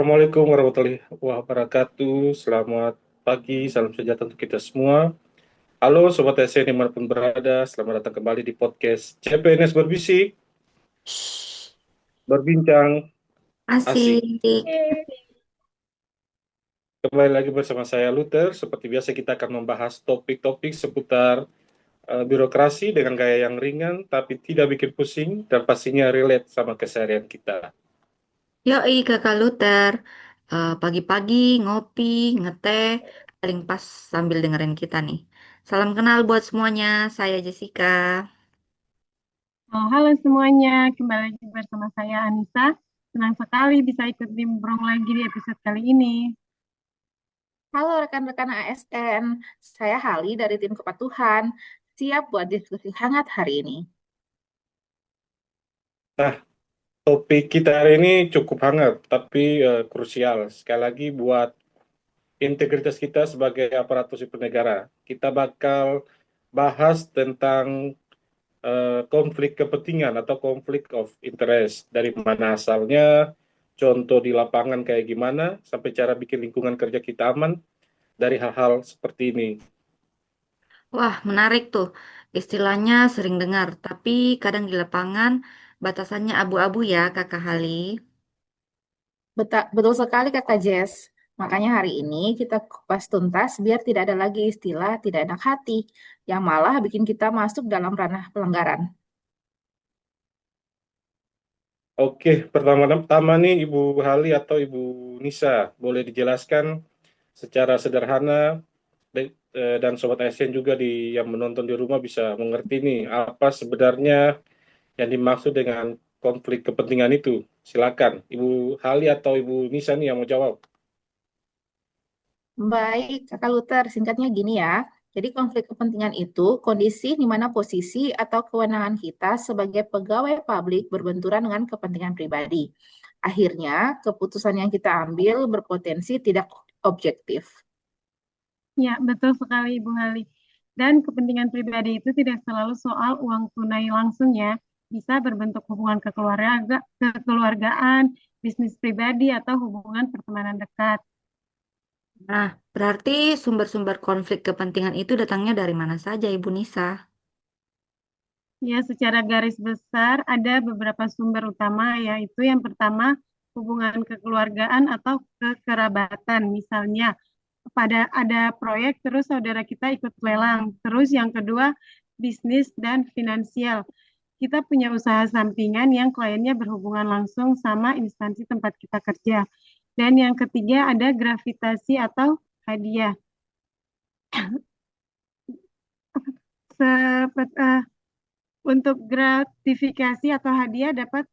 Assalamualaikum warahmatullahi wabarakatuh. Selamat pagi, salam sejahtera untuk kita semua. Halo Sobat SN dimanapun berada, selamat datang kembali di podcast CPNS Berbisik, Shh, Berbincang Asik. asik. Kembali lagi bersama saya Luther. Seperti biasa kita akan membahas topik-topik seputar birokrasi dengan gaya yang ringan, tapi tidak bikin pusing, dan pastinya relate sama keseharian kita. Yoi, Kakak Luther. Pagi-pagi ngopi, ngeteh, paling pas sambil dengerin kita nih. Salam kenal buat semuanya, saya Jessica. Oh, halo semuanya, kembali lagi bersama saya Anissa. Senang sekali bisa ikut nimbrung lagi di episode kali ini. Halo rekan-rekan ASN, saya Hali dari tim Kepatuhan. Siap buat diskusi hangat hari ini. Nah, topik kita hari ini cukup hangat, tapi krusial. Sekali lagi buat integritas kita sebagai aparatur sipil negara. Kita bakal bahas tentang konflik kepentingan atau konflik of interest. Dari mana asalnya, contoh di lapangan kayak gimana, sampai cara bikin lingkungan kerja kita aman dari hal-hal seperti ini. Wah, menarik tuh. Istilahnya sering dengar, tapi kadang di lapangan batasannya abu-abu ya, Kakak Hali. Betul sekali Kakak Jess. Makanya hari ini kita kupas tuntas biar tidak ada lagi istilah tidak enak hati yang malah bikin kita masuk dalam ranah pelanggaran. Oke, pertama-tama nih Ibu Hali atau Ibu Nisa, boleh dijelaskan secara sederhana dan Sobat ASN juga yang menonton di rumah bisa mengerti nih apa sebenarnya yang dimaksud dengan konflik kepentingan itu. Silakan, Ibu Hali atau Ibu Nisa nih yang mau jawab. Baik, Kakak Luther, singkatnya gini ya. Jadi konflik kepentingan itu kondisi di mana posisi atau kewenangan kita sebagai pegawai publik berbenturan dengan kepentingan pribadi. Akhirnya, keputusan yang kita ambil berpotensi tidak objektif. Ya, betul sekali Ibu Hali. Dan kepentingan pribadi itu tidak selalu soal uang tunai langsung ya. Bisa berbentuk hubungan kekeluargaan, bisnis pribadi, atau hubungan pertemanan dekat. Nah, berarti sumber-sumber konflik kepentingan itu datangnya dari mana saja, Ibu Nisa? Ya, secara garis besar ada beberapa sumber utama, yaitu yang pertama hubungan kekeluargaan atau kekerabatan. Misalnya, ada proyek terus saudara kita ikut lelang. Terus yang kedua bisnis dan finansial. Kita punya usaha sampingan yang kliennya berhubungan langsung sama instansi tempat kita kerja. Dan yang ketiga ada gravitasi atau hadiah. Sepet- eh, untuk gratifikasi atau hadiah dapat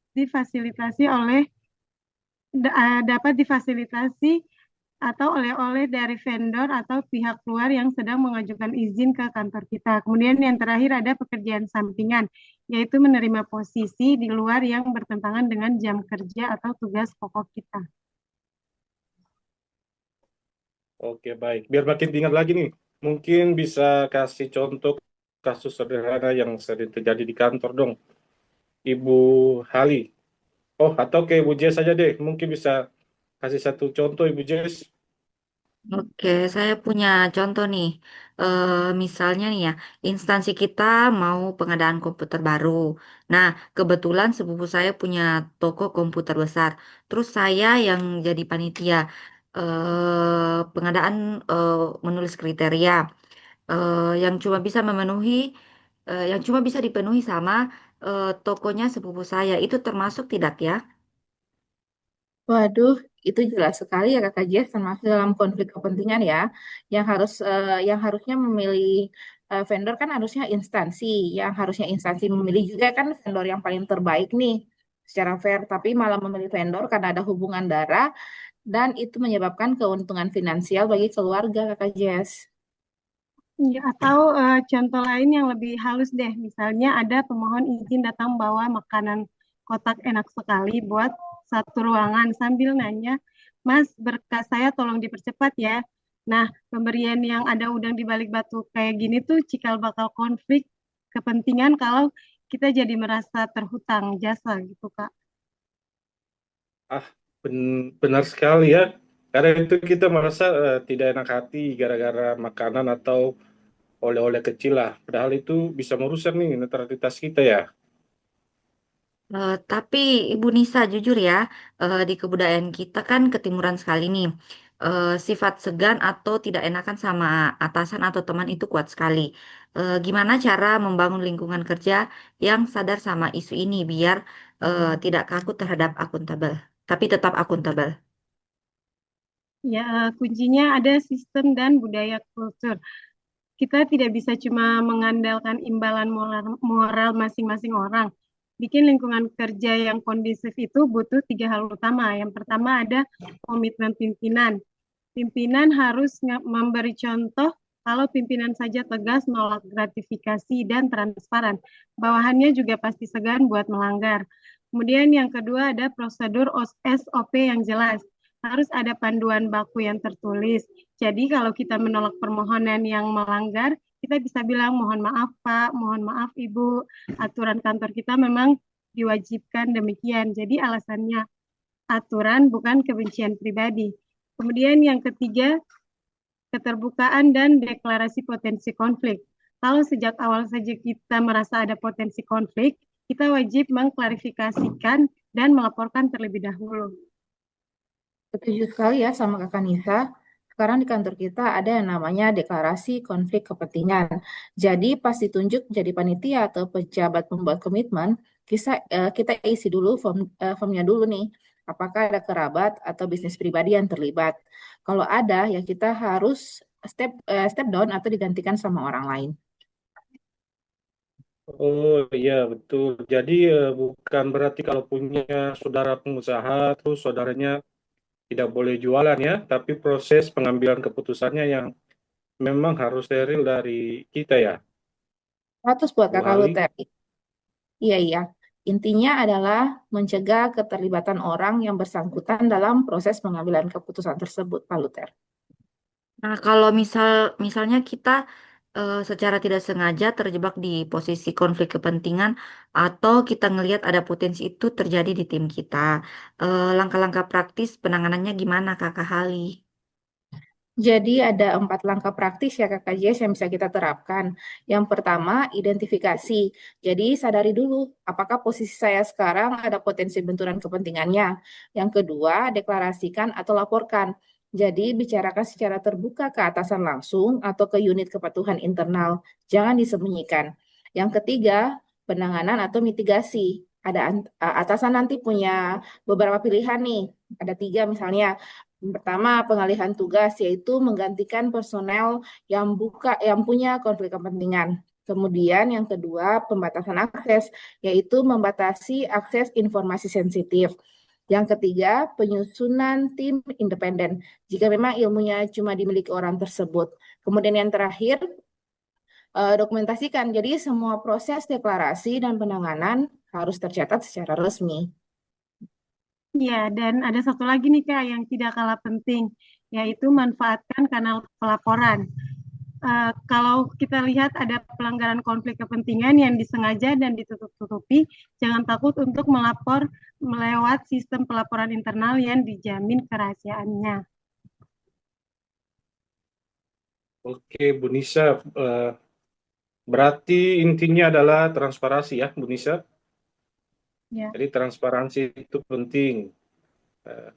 difasilitasi atau oleh-oleh dari vendor atau pihak luar yang sedang mengajukan izin ke kantor kita. Kemudian yang terakhir ada pekerjaan sampingan, yaitu menerima posisi di luar yang bertentangan dengan jam kerja atau tugas pokok kita. Oke, baik. Biar makin diingat lagi nih, mungkin bisa kasih contoh kasus sederhana yang sering terjadi di kantor dong, Ibu Hali. Oh, atau ke Ibu Jess saja deh. Mungkin bisa kasih satu contoh Ibu Jess. Oke, saya punya contoh nih. Misalnya nih ya, instansi kita mau pengadaan komputer baru. Nah, kebetulan sepupu saya punya toko komputer besar. Terus saya yang jadi panitia pengadaan eh, menulis kriteria yang cuma bisa yang cuma bisa dipenuhi sama tokonya sepupu saya. Itu termasuk tidak ya? Waduh, itu jelas sekali ya Kakak Jess, termasuk dalam konflik kepentingan ya, yang harusnya memilih vendor kan harusnya instansi, yang harusnya instansi memilih juga kan vendor yang paling terbaik nih secara fair, tapi malah memilih vendor karena ada hubungan darah dan itu menyebabkan keuntungan finansial bagi keluarga Kakak Jess. Ya, atau contoh lain yang lebih halus deh, misalnya ada pemohon izin datang bawa makanan kotak enak sekali buat satu ruangan sambil nanya, Mas, berkas saya tolong dipercepat ya. Nah, pemberian yang ada udang di balik batu kayak gini tuh cikal bakal konflik kepentingan kalau kita jadi merasa terhutang jasa gitu, Kak. Ah, Benar sekali ya. Karena itu kita merasa tidak enak hati gara-gara makanan atau oleh-oleh kecil lah. Padahal itu bisa merusak nih netralitas kita ya. Tapi Ibu Nisa jujur ya, di kebudayaan kita kan ketimuran sekali nih. Sifat segan atau tidak enakan sama atasan atau teman itu kuat sekali. Gimana cara membangun lingkungan kerja yang sadar sama isu ini biar tidak kaku terhadap akuntabel, tapi tetap akuntabel? Ya, kuncinya ada sistem dan budaya kultur. Kita tidak bisa cuma mengandalkan imbalan moral masing-masing orang. Bikin lingkungan kerja yang kondusif itu butuh tiga hal utama. Yang pertama ada komitmen pimpinan. Pimpinan harus memberi contoh. Kalau pimpinan saja tegas, nolak gratifikasi, dan transparan, bawahannya juga pasti segan buat melanggar. Kemudian yang kedua ada prosedur SOP yang jelas. Harus ada panduan baku yang tertulis. Jadi kalau kita menolak permohonan yang melanggar, kita bisa bilang mohon maaf Pak, mohon maaf Ibu, aturan kantor kita memang diwajibkan demikian. Jadi alasannya aturan bukan kebencian pribadi. Kemudian yang ketiga, keterbukaan dan deklarasi potensi konflik. Kalau sejak awal saja kita merasa ada potensi konflik, kita wajib mengklarifikasikan dan melaporkan terlebih dahulu. Setuju sekali ya sama Kakak Nisa. Sekarang di kantor kita ada yang namanya deklarasi konflik kepentingan. Jadi pas ditunjuk jadi panitia atau pejabat pembuat komitmen, kita isi dulu formnya dulu nih. Apakah ada kerabat atau bisnis pribadi yang terlibat? Kalau ada, ya kita harus step down atau digantikan sama orang lain. Oh iya betul. Jadi bukan berarti kalau punya saudara pengusaha terus saudaranya tidak boleh jualan ya, tapi proses pengambilan keputusannya yang memang harus steril dari kita ya, Terus buat Bu Kakak Ali. Luther, iya iya. Intinya adalah mencegah keterlibatan orang yang bersangkutan dalam proses pengambilan keputusan tersebut, Pak Luther. Nah, kalau misalnya kita secara tidak sengaja terjebak di posisi konflik kepentingan atau kita ngelihat ada potensi itu terjadi di tim kita, langkah-langkah praktis penanganannya gimana, Kakak Hali? Jadi ada 4 langkah praktis ya Kakak Jess yang bisa kita terapkan. Yang pertama, identifikasi. Jadi sadari dulu apakah posisi saya sekarang ada potensi benturan kepentingannya. Yang kedua, deklarasikan atau laporkan. Jadi bicarakan secara terbuka ke atasan langsung atau ke unit kepatuhan internal. Jangan disembunyikan. Yang ketiga, penanganan atau mitigasi. Atasan nanti punya beberapa pilihan nih. Ada 3 misalnya. Yang pertama, pengalihan tugas yaitu menggantikan personel yang punya konflik kepentingan. Kemudian yang kedua, pembatasan akses yaitu membatasi akses informasi sensitif. Yang ketiga, penyusunan tim independen jika memang ilmunya cuma dimiliki orang tersebut. Kemudian yang terakhir, dokumentasikan. Jadi semua proses deklarasi dan penanganan harus tercatat secara resmi. Ya, dan ada satu lagi nih Kak yang tidak kalah penting, yaitu manfaatkan kanal pelaporan. Kalau kita lihat ada pelanggaran konflik kepentingan yang disengaja dan ditutup-tutupi, jangan takut untuk melapor melewat sistem pelaporan internal yang dijamin kerahasiaannya. Oke, Bu Nisa, berarti intinya adalah transparansi ya, Bu Nisa. Ya, Jadi transparansi itu penting. Eh,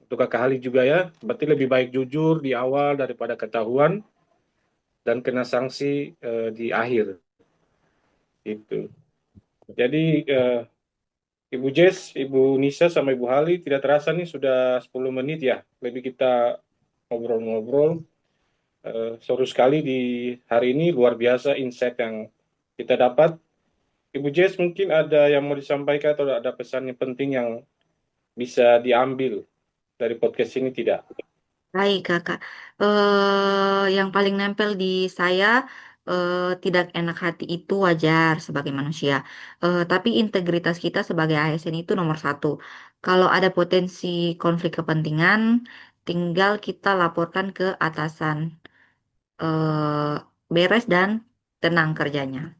untuk Kakak Hali juga ya, berarti lebih baik jujur di awal daripada ketahuan dan kena sanksi di akhir. Itu. Jadi Ibu Jess, Ibu Nisa sama Ibu Hali tidak terasa nih sudah 10 menit ya. Lebih kita ngobrol-ngobrol. Seru sekali di hari ini, luar biasa insight yang kita dapat. Ibu Jess mungkin ada yang mau disampaikan atau ada pesan yang penting yang bisa diambil dari podcast ini tidak? Baik, Kakak. Yang paling nempel di saya, tidak enak hati itu wajar sebagai manusia. Tapi integritas kita sebagai ASN itu nomor satu. Kalau ada potensi konflik kepentingan, tinggal kita laporkan ke atasan. Beres dan tenang kerjanya.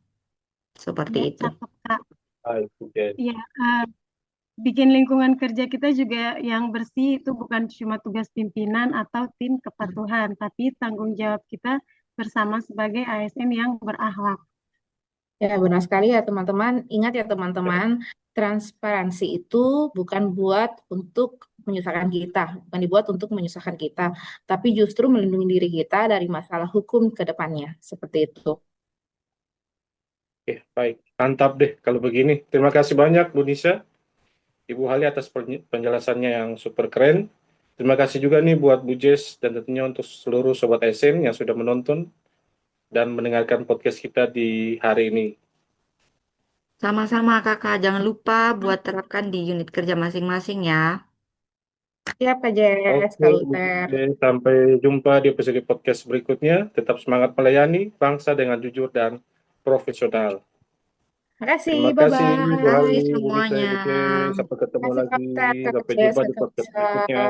Seperti ya, itu. cakep Kak. Ibu Jess. Ya, bikin lingkungan kerja kita juga yang bersih itu bukan cuma tugas pimpinan atau tim kepatuhan, tapi tanggung jawab kita bersama sebagai ASN yang berakhlak. Ya, benar sekali ya teman-teman. Ingat ya teman-teman, transparansi itu bukan buat untuk menyusahkan kita, bukan dibuat untuk menyusahkan kita, tapi justru melindungi diri kita dari masalah hukum ke depannya. Seperti itu. Oke, baik. Mantap deh kalau begini. Terima kasih banyak Bu Nisa, Ibu Hali atas penjelasannya yang super keren. Terima kasih juga nih buat Bu Jess dan tentunya untuk seluruh Sobat ASN yang sudah menonton dan mendengarkan podcast kita di hari ini. Sama-sama Kakak, jangan lupa buat terapkan di unit kerja masing-masing ya. Siap Kak Jess, Oke, Kak Luther. sampai jumpa di episode podcast berikutnya. Tetap semangat melayani bangsa dengan jujur dan profesional. Makasih, Terima kasih Bu Bye Hali, bye-bye. Bu Nisa, semuanya. Ibu Jess. Sampai ketemu Makasih Kak lagi. Luther, Kak Sampai Jess, jumpa di Kak podcast Lisa. berikutnya.